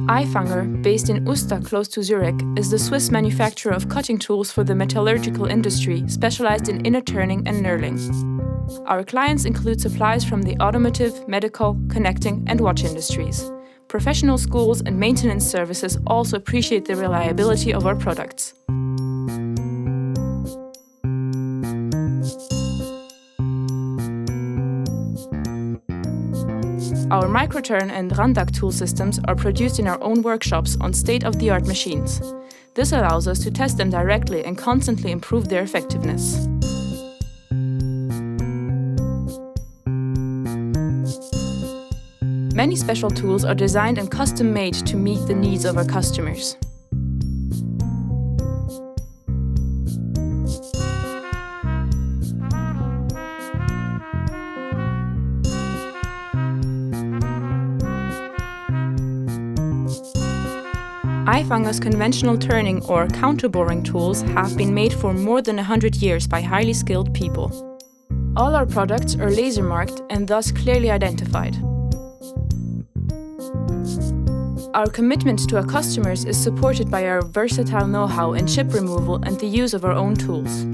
Ifanger, based in Uster close to Zurich, is the Swiss manufacturer of cutting tools for the metallurgical industry, specialized in inner turning and knurling. Our clients include supplies from the automotive, medical, connecting and watch industries. Professional schools and maintenance services also appreciate the reliability of our products. Our MicroTurn and Randag tool systems are produced in our own workshops on state-of-the-art machines. This allows us to test them directly and constantly improve their effectiveness. Many special tools are designed and custom-made to meet the needs of our customers. Ifanger's conventional turning or counterboring tools have been made for more than 100 years by highly skilled people. All our products are laser marked and thus clearly identified. Our commitment to our customers is supported by our versatile know-how in chip removal and the use of our own tools.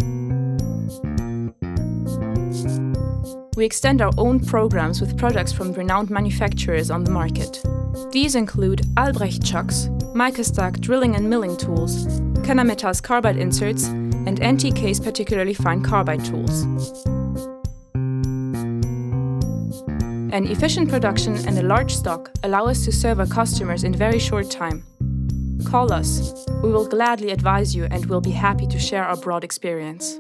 We extend our own programs with products from renowned manufacturers on the market. These include Albrecht chucks, MicroStack drilling and milling tools, Kennametal's carbide inserts, and NTK's particularly fine carbide tools. An efficient production and a large stock allow us to serve our customers in very short time. Call us. We will gladly advise you and will be happy to share our broad experience.